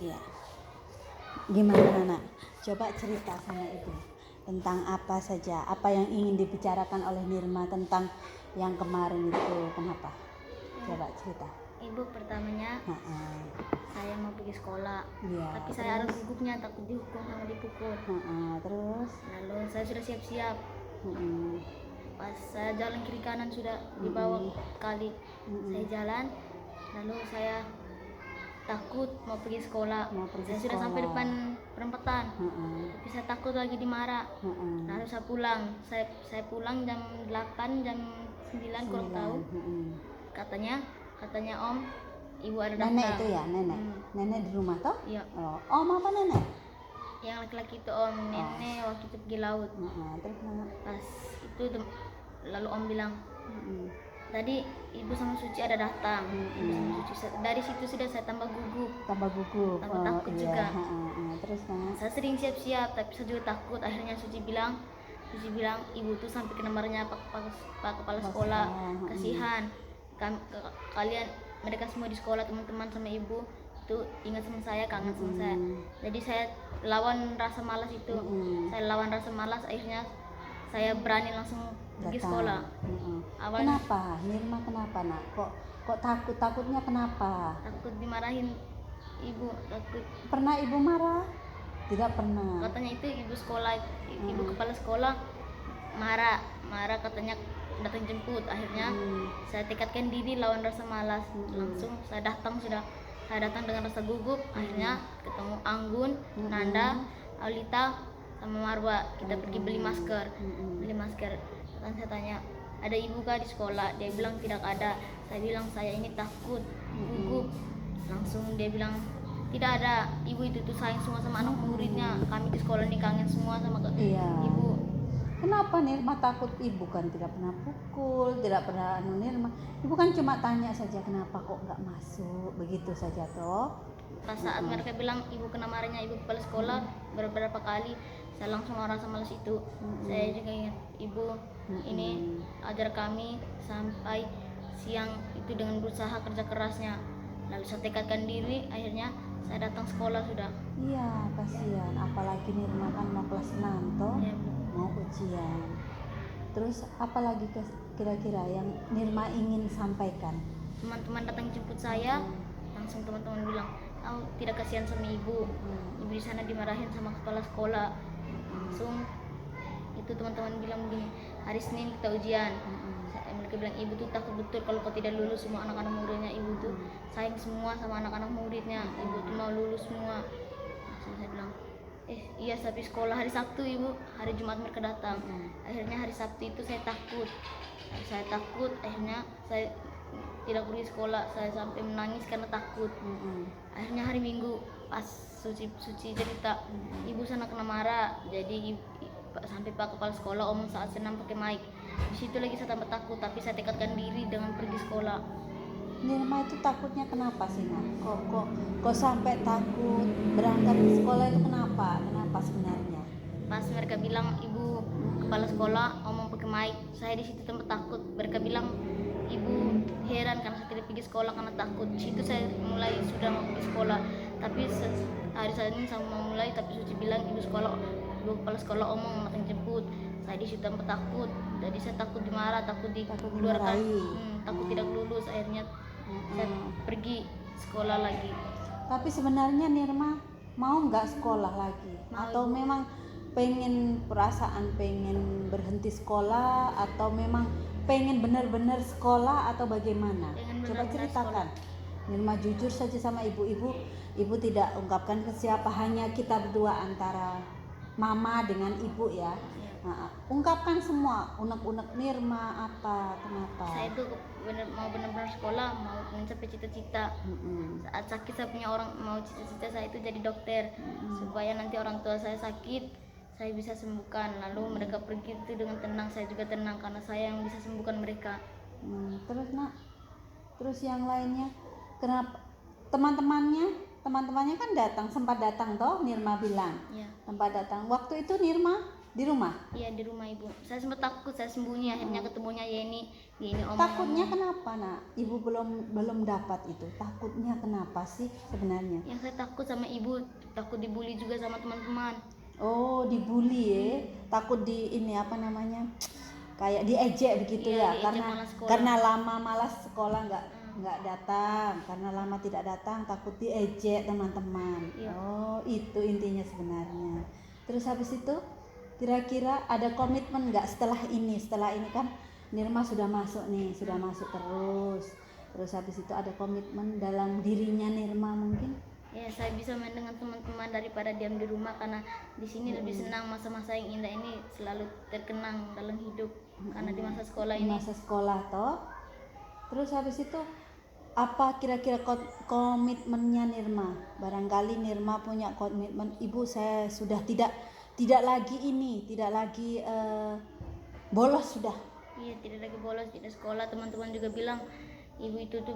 Iya. Gimana nak? Coba cerita sama ibu tentang apa saja, apa yang ingin dibicarakan oleh Nirma tentang yang kemarin itu, kenapa? Coba cerita. Ibu, pertamanya saya mau pergi sekolah, Iya, tapi saya ada gugupnya, takut dihukum sama dipukul. Terus? Lalu saya sudah siap-siap. Mm-mm. Pas saya jalan kiri kanan sudah di bawah kali. Saya jalan, lalu saya takut mau pergi sekolah. Saya sudah sampai depan perempatan, tapi saya takut lagi dimarah. Lalu saya pulang. Saya pulang jam 8, jam 9 kurang tahu. Katanya Om, Ibu ada datang. Nenek itu ya, nenek. Nenek di rumah toh? Iya. Oh, Om apa nenek? Yang laki-laki itu Om, nenek waktu itu pergi laut. Terus Pas itu lalu Om bilang, tadi Ibu sama Suci ada datang. Ibu sama Suci. Dari situ sudah saya tambah gugup. Tambah takut juga. Terus Saya sering siap-siap, tapi saya juga takut. Akhirnya Suci bilang Ibu tuh sampai kena marahnya Pak Kepala Sekolah. Kasihan kalian, mereka semua di sekolah, teman-teman sama Ibu itu ingat sama saya, kangen sama saya. Jadi saya lawan rasa malas itu. Akhirnya saya berani langsung pergi sekolah. Awalnya kenapa? Nirma kenapa nak? Kok takutnya kenapa? takut dimarahin Ibu, takut. Pernah Ibu marah? Tidak pernah. Katanya itu Ibu kepala sekolah marah katanya datang jemput. Akhirnya saya tekadkan diri lawan rasa malas. Langsung saya datang dengan rasa gugup. Akhirnya ketemu Anggun, Nanda, Aulita sama Marwa. Kita pergi beli masker. Dan saya tanya, ada Ibu kah di sekolah? Dia bilang tidak ada. Saya bilang saya ini takut, gugup. Langsung dia bilang tidak ada. Ibu itu tuh sayang semua sama anak muridnya. Kami di sekolah ini kangen semua sama Ibu. Kenapa Nirma takut? Ibu kan tidak pernah pukul, tidak pernah Nirma. Ibu kan cuma tanya saja kenapa kok nggak masuk, begitu saja toh. Pas saat mereka bilang Ibu kena marahnya Ibu kepala sekolah beberapa kali, saya langsung rasa malas itu. Saya juga ingat Ibu ini ajar kami sampai siang itu dengan berusaha kerja kerasnya. Lalu saya tekadkan diri, akhirnya saya datang sekolah sudah. Iya, kasihan. Apalagi Nirma kan mau kelas 6 toh. Ya, mau ujian. Terus apalagi kira-kira yang Nirma ingin sampaikan? Teman-teman datang jemput saya, langsung teman-teman bilang, "Oh, tidak kasihan sama Ibu. Ibu di sana dimarahin sama kepala sekolah." Langsung itu teman-teman bilang begini, hari Senin kita ujian. Mereka bilang Ibu tuh takut betul kalau kau tidak lulus semua anak-anak muridnya. Ibu tuh sayang semua sama anak-anak muridnya. Ibu tuh mau lulus semua. Langsung saya bilang, iya, tapi sekolah hari Sabtu Ibu, hari Jumat mereka datang. Akhirnya hari Sabtu itu saya takut, akhirnya saya tidak pergi sekolah. Saya sampai menangis karena takut. Akhirnya hari Minggu pas Suci cerita, Ibu sana kena marah, jadi sampai Pak Kepala Sekolah omong saat senam pakai mic. Di situ lagi saya tambah takut, tapi saya tekadkan diri dengan pergi sekolah. Nirma itu takutnya kenapa sih nak? Kok sampai takut berangkat ke sekolah itu kenapa? Kenapa sebenarnya? Pas mereka bilang Ibu kepala sekolah omong pakai mic, saya di situ tempat takut. Mereka bilang Ibu heran karena saya tidak pergi sekolah karena takut. Di situ saya mulai sudah mau pergi sekolah, tapi hari saat ini saya mau mulai, tapi Suci bilang Ibu kepala sekolah omong datang jemput. Saya di situ tempat takut. Jadi saya takut dimarah, takut dikeluarkan, takut tidak lulus. Akhirnya saya pergi sekolah lagi. Tapi sebenarnya Nirma mau nggak sekolah lagi? Atau memang pengen berhenti sekolah, atau memang pengen benar-benar sekolah, atau bagaimana? Coba ceritakan. Nirma jujur saja sama ibu tidak ungkapkan ke siapa, hanya kita berdua antara mama dengan ibu ya. Ungkapkan semua unek-unek Nirma apa, kenapa? Saya itu mau benar-benar sekolah, mau mencapai cita-cita. Saat sakit saya punya mau cita-cita saya itu jadi dokter, supaya nanti orang tua saya sakit saya bisa sembuhkan. Lalu mereka pergi itu dengan tenang, saya juga tenang karena saya yang bisa sembuhkan mereka. Terus nak, terus yang lainnya kenapa? Teman-temannya kan sempat datang toh, Nirma bilang. Ya. Sempat datang. Waktu itu Nirma Di rumah? Iya, di rumah ibu. Saya sempat takut, saya sembunyi, akhirnya ketemunya Yeni omong. Takutnya kenapa nak? Ibu belum dapat itu. Takutnya kenapa sih sebenarnya? Yang saya takut sama ibu, takut dibully juga sama teman-teman. Oh, dibully ya? Takut di ini apa namanya? Kayak diejek begitu Iya, ya? diejek malas sekolah. Karena lama malas sekolah nggak datang, karena lama tidak datang takut diejek teman-teman. Iya. Oh, itu intinya sebenarnya. Terus habis itu kira-kira ada komitmen nggak setelah ini kan Nirma sudah masuk nih, sudah masuk terus habis itu ada komitmen dalam dirinya Nirma mungkin? Ya, saya bisa main dengan teman-teman daripada diam di rumah, karena di sini lebih senang. Masa-masa yang indah ini selalu terkenang dalam hidup, karena di masa sekolah Di ini. masa sekolah toh. Terus habis itu apa kira-kira komitmennya Nirma? Barangkali Nirma punya komitmen, ibu saya sudah tidak lagi bolos sudah. Iya, tidak lagi bolos, tidak sekolah. Teman-teman juga bilang ibu itu tuh